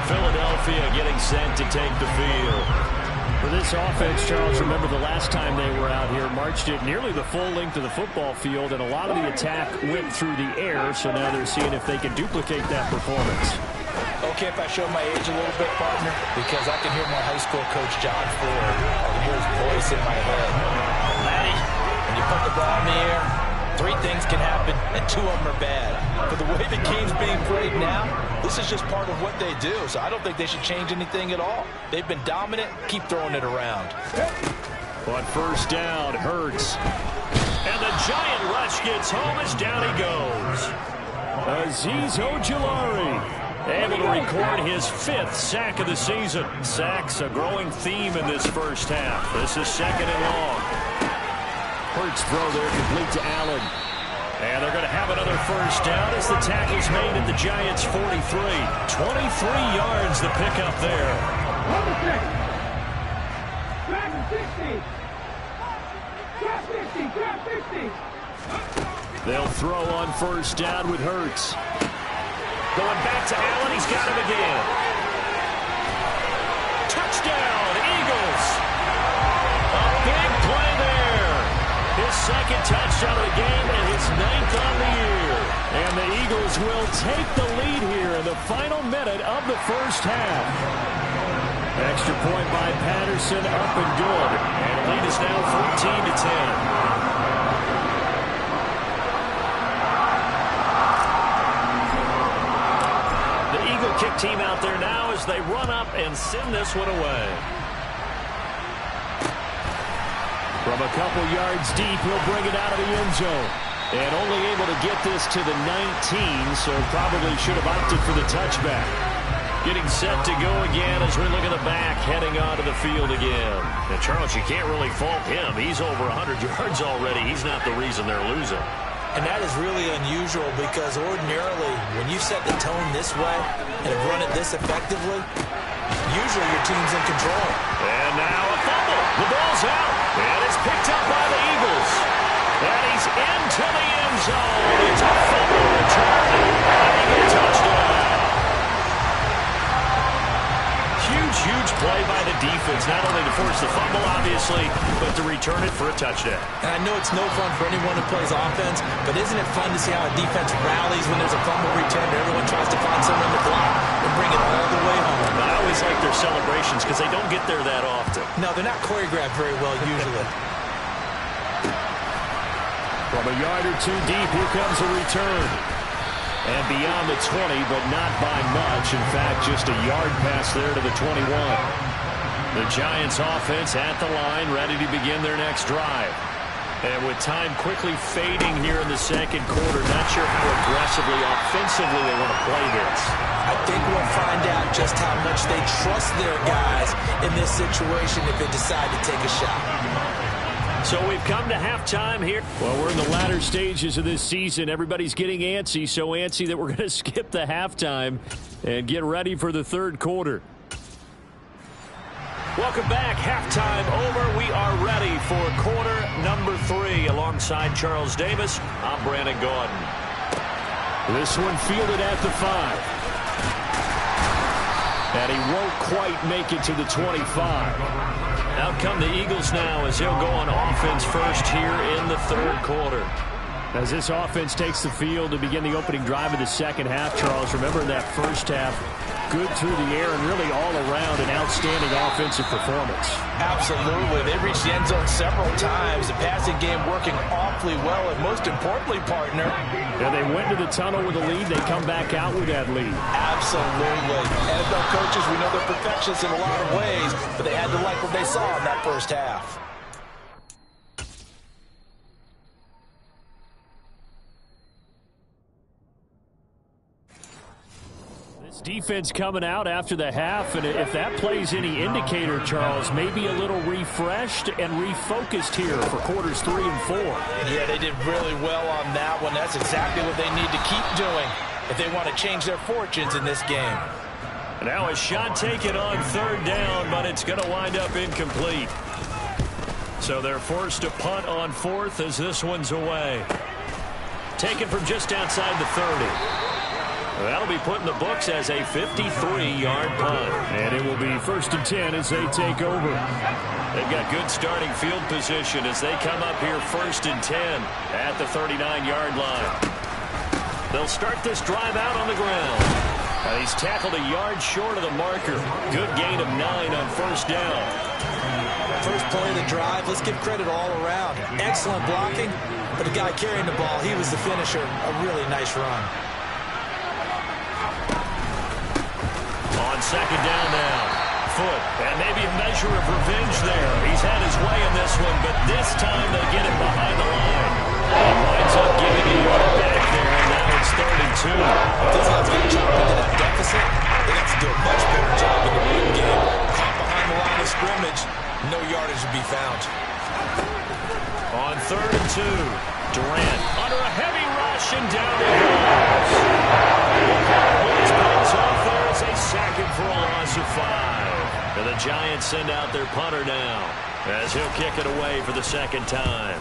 Philadelphia getting set to take the field. For this offense, Charles, remember the last time they were out here, marched it nearly the full length of the football field, and a lot of the attack went through the air, so now they're seeing if they can duplicate that performance. Okay, if I show my age a little bit, partner, because I can hear my high school coach, John Ford. I can hear his voice in my head. Laddie, when you put the ball in the air, 3 things can happen, and 2 of them are bad. But the way the game's being played now, this is just part of what they do, so I don't think they should change anything at all. They've been dominant. Keep throwing it around. On 1st down, Hurts. And the giant rush gets home as down he goes. Azeez Ojulari able to record his 5th sack of the season. Sacks a growing theme in this first half. This is 2nd and long. Hurts throw there complete to Allen. And they're going to have another first down as the tackle's made at the Giants' 43. 23 yards the pickup there. They'll throw on 1st down with Hurts. Going back to Allen. He's got him again. Touchdown, Eagles. A big play there. His 2nd touchdown of the game and his 9th on the year. And the Eagles will take the lead here in the final minute of the first half. Extra point by Patterson, up and good. And the lead is now 14-10. Kick team out there now as they run up and send this one away. From a couple yards deep, he'll bring it out of the end zone. And only able to get this to the 19, so probably should have opted for the touchback. Getting set to go again as we look at the back, heading onto the field again. Now, Charles, you can't really fault him. He's over 100 yards already. He's not the reason they're losing. And that is really unusual because ordinarily, when you set the tone this way and have run it this effectively, usually your team's in control. And now a fumble. The ball's out. And is picked up by the Eagles. And he's into the end zone. It's a fumble return. An Eagle touchdown. Huge play by the defense, not only to force the fumble, obviously, but to return it for a touchdown. And I know it's no fun for anyone who plays offense, but isn't it fun to see how a defense rallies when there's a fumble return and everyone tries to find someone to block and bring it all the way home? I always like their celebrations because they don't get there that often. No, they're not choreographed very well usually. From a yard or two deep, here comes a return. And beyond the 20, but not by much. In fact, just a yard pass there to the 21. The Giants offense at the line, ready to begin their next drive. And with time quickly fading here in the second quarter, not sure how aggressively, offensively they want to play this. I think we'll find out just how much they trust their guys in this situation if they decide to take a shot. So we've come to halftime here. Well, we're in the latter stages of this season. Everybody's getting antsy, so antsy that we're going to skip the halftime and get ready for the third quarter. Welcome back. Halftime over. We are ready for quarter number 3. Alongside Charles Davis, I'm Brandon Gaudin. This one fielded at the 5. And he won't quite make it to the 25. Out come the Eagles now as he'll go on offense first here in the third quarter. As this offense takes the field to begin the opening drive of the second half, Charles, remember in that first half, good through the air and really all around an outstanding offensive performance. Absolutely. They reached the end zone several times. The passing game working awfully well, and most importantly, partner. And they went to the tunnel with a lead. They come back out with that lead. Absolutely. NFL coaches, we know they're perfectionists in a lot of ways, but they had to like what they saw in that first half. Defense coming out after the half, and if that plays any indicator, Charles, maybe a little refreshed and refocused here for quarters 3 and 4. Yeah, they did really well on that one. That's exactly what they need to keep doing if they want to change their fortunes in this game. Now a shot taken on third down, but it's going to wind up incomplete. So they're forced to punt on fourth as this one's away. Taken from just outside the 30. That'll be put in the books as a 53-yard punt. And it will be 1st and 10 as they take over. They've got good starting field position as they come up here 1st and 10 at the 39-yard line. They'll start this drive out on the ground. He's tackled a yard short of the marker. Good gain of 9 on 1st down. First play of the drive, let's give credit all around. Excellent blocking, but the guy carrying the ball, he was the finisher. A really nice run. On second down now. Foot, and maybe a measure of revenge there. He's had his way in this one, but this time they get it behind the line. He winds up giving a yard back there, and now it's 3rd and 2. These guys get chopped into that deficit. They got to do a much better job in the run game. Caught behind the line of scrimmage, no yardage to be found. On 3rd and 2, Durant under a heavy rush, and down he goes. Brings off there as they sack him for a loss of 5. And the Giants send out their punter now as he'll kick it away for the second time.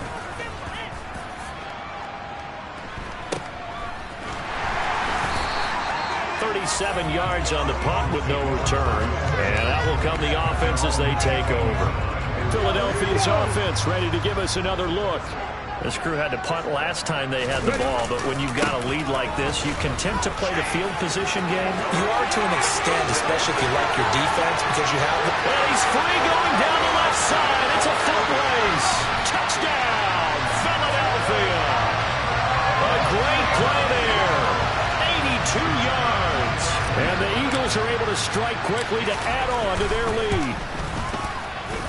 "37 yards on the punt with no return. And that will come the offense as they take over. Philadelphia's offense ready to give us another look. This crew had to punt last time they had the ball, but when you've got a lead like this, you content to play the field position game? You are to an extent, especially if you like your defense, because you have the... Well, he's free going down the left side. It's a foot race. Touchdown, Philadelphia. A great play there. 82 yards. And the Eagles are able to strike quickly to add on to their lead.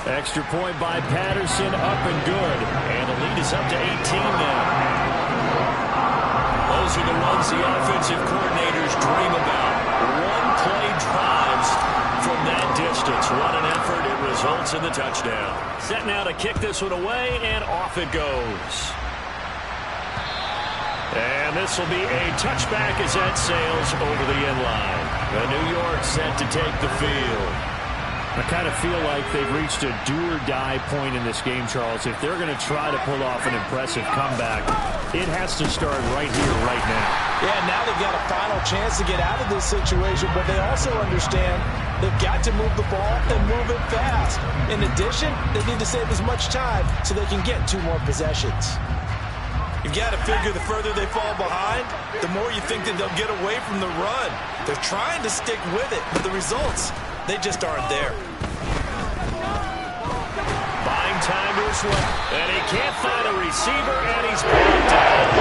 Extra point by Patterson, up and good. And the lead is up to 18 now. Those are the ones the offensive coordinators dream about. One-play drives from that distance. What an effort. It results in the touchdown. Set now to kick this one away, and off it goes. And this will be a touchback as that sails over the end line. The New York set to take the field. I kind of feel like they've reached a do-or-die point in this game, Charles. If they're going to try to pull off an impressive comeback, it has to start right here, right now. Yeah, now they've got a final chance to get out of this situation, but they also understand they've got to move the ball and move it fast. In addition, they need to save as much time so they can get 2 more possessions. You've got to figure the further they fall behind, the more you think that they'll get away from the run. They're trying to stick with it, but the results, they just aren't there. Buying time to his left, and he can't find a receiver, and he's brought down.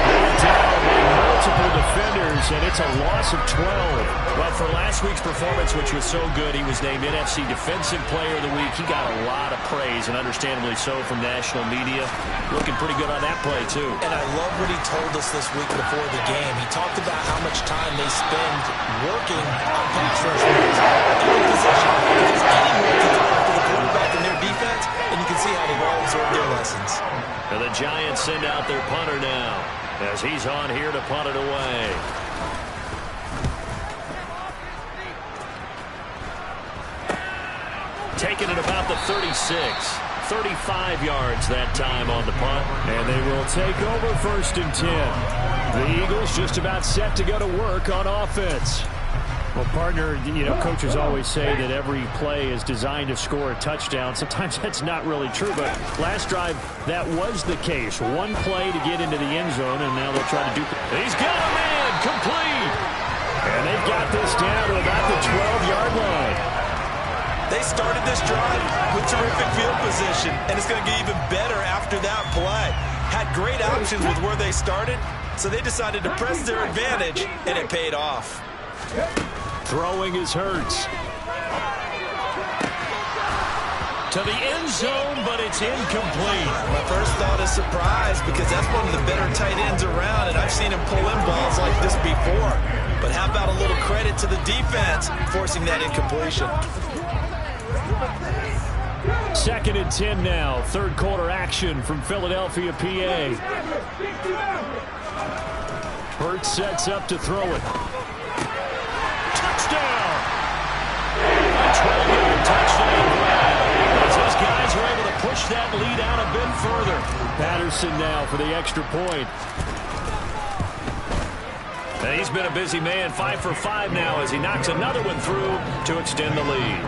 Brought down by multiple defenders, and it's a loss of 12. Well, for last week's performance, which was so good, he was named NFC Defensive Player of the Week. He got a lot of praise, and understandably so, from national media. Looking pretty good on that play, too. And I love what he told us this week before the game. He talked about how much time they spend working on pass rush runs. Every position, because anyone can go after the quarterback in their defense, and you can see how they've all absorbed their lessons. And the Giants send out their punter now, as he's on here to punt it away. Taking it about the 36. 35 yards that time on the punt. And they will take over 1st and 10. The Eagles just about set to go to work on offense. Well, partner, you know, coaches always say that every play is designed to score a touchdown. Sometimes that's not really true, but last drive, that was the case. One play to get into the end zone, and now they'll try to do... He's got a man, complete! And they've got this down to about the 12-yard line. They started this drive with terrific field position, and it's going to get even better after that play. Had great options with where they started, so they decided to press their advantage, and it paid off. Throwing is Hurts. To the end zone, but it's incomplete. My first thought is surprise, because that's one of the better tight ends around, and I've seen him pull in balls like this before. But how about a little credit to the defense forcing that incompletion? 2nd and 10 now. 3rd quarter action from Philadelphia, PA. Hurts sets up to throw it. Touchdown! A 12-yard touchdown grab. As those guys are able to push that lead out a bit further. Patterson now for the extra point. And he's been a busy man. 5 for 5 now as he knocks another one through to extend the lead.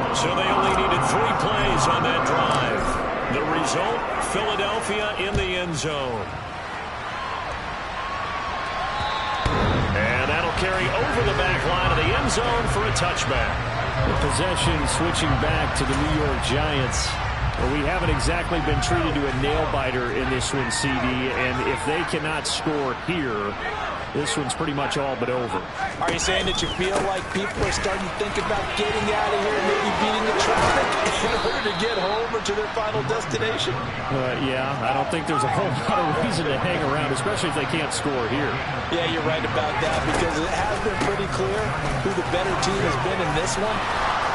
So they only needed 3 plays on that drive. The result, Philadelphia in the end zone. And that'll carry over the back line of the end zone for a touchback. The possession switching back to the New York Giants. Well, we haven't exactly been treated to a nail-biter in this one, CD, and if they cannot score here, this one's pretty much all but over. Are you saying that you feel like people are starting to think about getting out of here, maybe beating the traffic in order to get home or to their final destination? Yeah, I don't think there's a whole lot of reason to hang around, especially if they can't score here. Yeah, you're right about that, because it has been pretty clear who the better team has been in this one.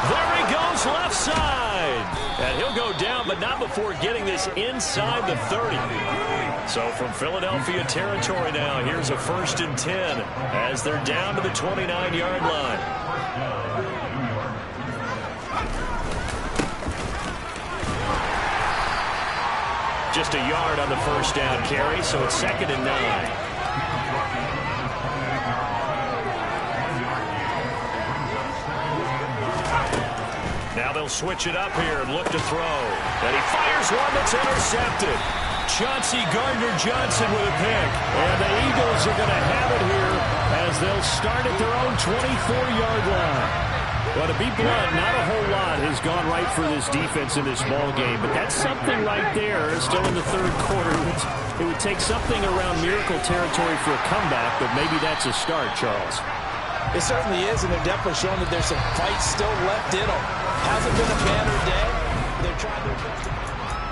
There he goes, left side. And he'll go down, but not before getting this inside the 30. So from Philadelphia territory now, here's a 1st and 10 as they're down to the 29-yard line. Just a yard on the first down carry, so it's 2nd and 9. Now they'll switch it up here and look to throw. And he fires one that's intercepted. Chauncey Gardner-Johnson with a pick. And the Eagles are going to have it here as they'll start at their own 24-yard line. Well, to be blunt, not a whole lot has gone right for this defense in this ball game, but that's something right there. Still in the 3rd quarter. It would take something around miracle territory for a comeback, but maybe that's a start, Charles. It certainly is, and they're definitely showing that there's some fight still left in them. Hasn't been a banner day. They're trying their best.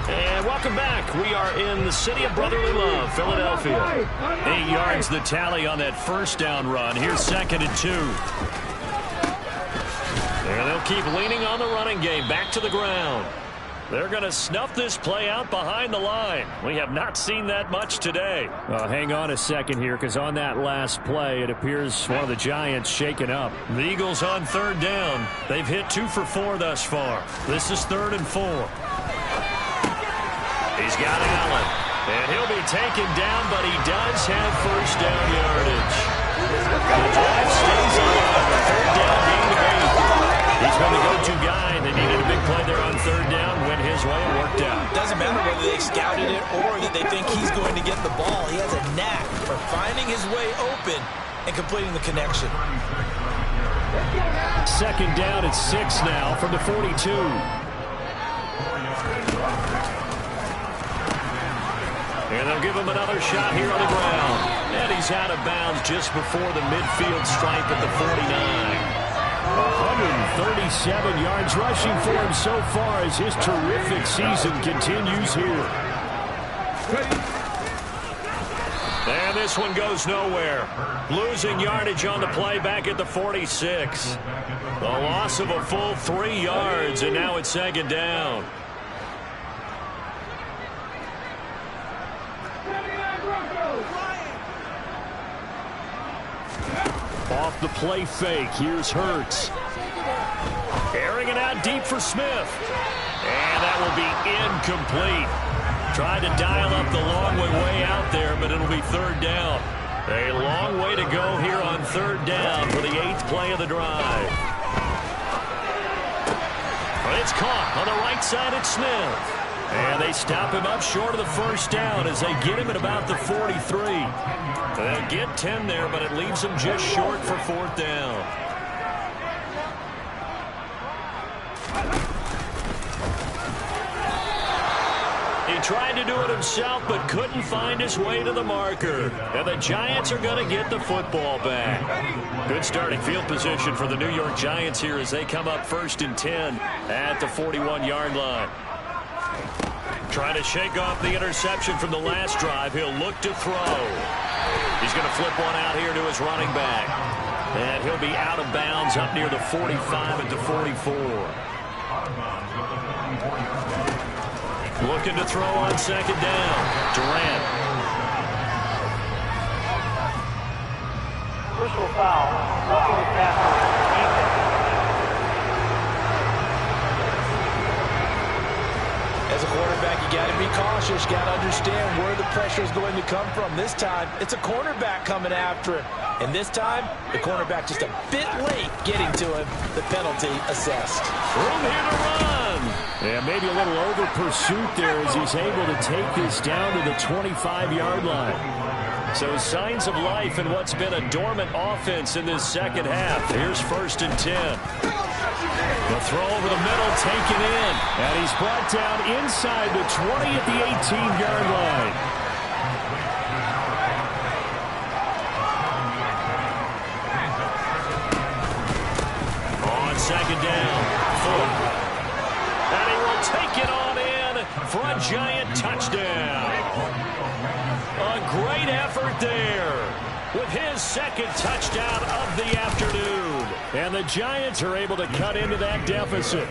And welcome back. We are in the city of brotherly love, Philadelphia. 8 yards the tally on that first down run. Here's 2nd and 2. And they'll keep leaning on the running game. Back to the ground. They're going to snuff this play out behind the line. We have not seen that much today. Hang on a second here, because on that last play, it appears one of the Giants shaken up. The Eagles on third down. They've hit 2 for 4 thus far. This is 3rd and 4. He's got Allen, and he'll be taken down, but he does have first down yardage. The drive stays alive. 3rd down, gain of 8. He's been the go-to guy. They needed a big play there on 3rd down. Went his way. It worked out. Doesn't matter whether they scouted it or that they think he's going to get the ball. He has a knack for finding his way open and completing the connection. 2nd down at 6 now from the 42. And they'll give him another shot here on the ground. And he's out of bounds just before the midfield stripe at the 49. 137 yards rushing for him so far as his terrific season continues here. And this one goes nowhere. Losing yardage on the play back at the 46. A loss of a full 3 yards, and now it's 2nd down. Off the play fake, here's Hurts. Airing it out deep for Smith. And that will be incomplete. Tried to dial up the long way out there, but it'll be 3rd down. A long way to go here on 3rd down for the 8th play of the drive. But it's caught on the right side at Smith. And they stop him up short of the first down as they get him at about the 43. They'll get 10 there, but it leaves him just short for 4th down. He tried to do it himself, but couldn't find his way to the marker. And the Giants are going to get the football back. Good starting field position for the New York Giants here as they come up 1st and 10 at the 41-yard line. Trying to shake off the interception from the last drive. He'll look to throw. He's going to flip one out here to his running back. And he'll be out of bounds up near the 45 at the 44. Looking to throw on 2nd down. Durant. Personal foul. Roughing the passer. As a quarterback, you got to be cautious. You got to understand where the pressure is going to come from. This time, it's a cornerback coming after him. And this time, the cornerback just a bit late getting to him. The penalty assessed. Room here to run. Yeah, maybe a little over pursuit there as he's able to take this down to the 25-yard line. So signs of life in what's been a dormant offense in this 2nd half. Here's 1st and 10. The throw over the middle, taken in. And he's brought down inside the 20 at the 18-yard line. On 2nd down, Fuller. And he will take it on in for a Giant touchdown. A great effort there with his 2nd touchdown of the afternoon. And the Giants are able to cut into that deficit.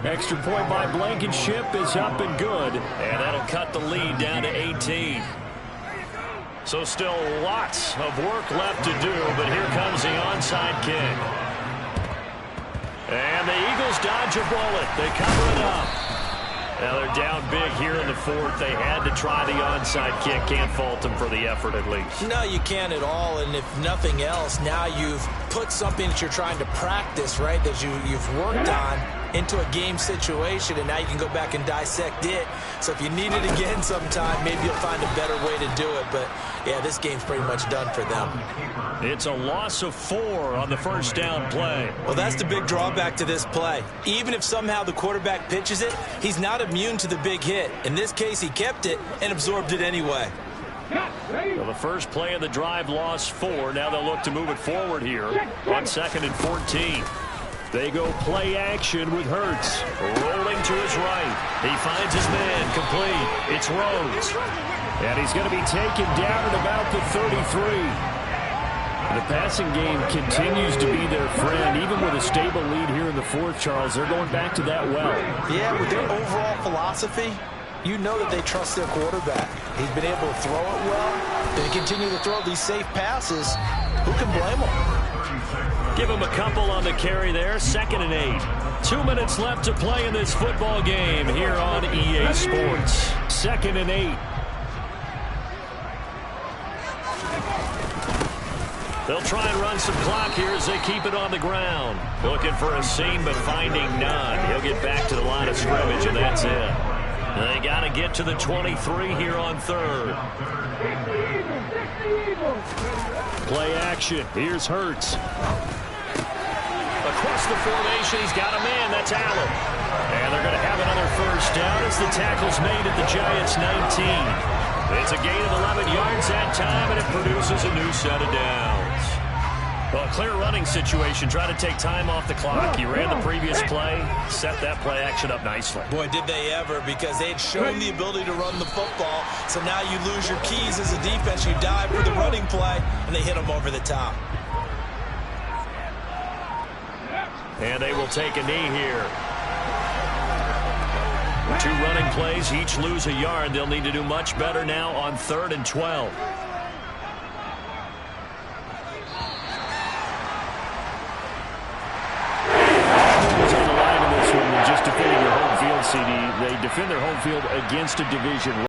Extra point by Blankenship is up and good. And that'll cut the lead down to 18. So still lots of work left to do, but here comes the onside kick. And the Eagles dodge a bullet. They cover it up. Now they're down big here in the 4th. They had to try the onside kick. Can't fault them for the effort at least. No, you can't at all. And if nothing else, now you've put something that you're trying to practice, right, that you've worked on into a game situation, and now you can go back and dissect it. So if you need it again sometime, maybe you'll find a better way to do it. But, yeah, this game's pretty much done for them. It's a loss of 4 on the 1st down play. Well, that's the big drawback to this play. Even if somehow the quarterback pitches it, he's not immune to the big hit. In this case, he kept it and absorbed it anyway. Well, the first play of the drive lost 4. Now they'll look to move it forward here on 2nd and 14. They go play action with Hurts. Rolling to his right. He finds his man complete. It's Rhodes. And he's going to be taken down at about the 33. The passing game continues to be their friend. Even with a stable lead here in the fourth, Charles, they're going back to that well. Yeah, with their overall philosophy, you know that they trust their quarterback. He's been able to throw it well. They continue to throw these safe passes. Who can blame them? Give him a couple on the carry there. 2nd and 8. 2 minutes left to play in this football game here on EA Sports. 2nd and 8. They'll try and run some clock here as they keep it on the ground. Looking for a seam, but finding none. He'll get back to the line of scrimmage, and that's it. They got to get to the 23 here on 3rd. Play action. Here's Hurts. Across the formation, he's got a man. That's Allen. And they're going to have another first down as the tackle's made at the Giants' 19. It's a gain of 11 yards that time, and it produces a new set of downs. Well, clear running situation. Try to take time off the clock. You ran the previous play, set that play action up nicely. Boy, did they ever, because they had shown the ability to run the football. So now you lose your keys as a defense. You dive for the running play, and they hit them over the top. And they will take a knee here. 2 running plays, each lose a yard. They'll need to do much better now on 3rd and 12. On the line in this one, just defending their home field, CD. They defend their home field against a division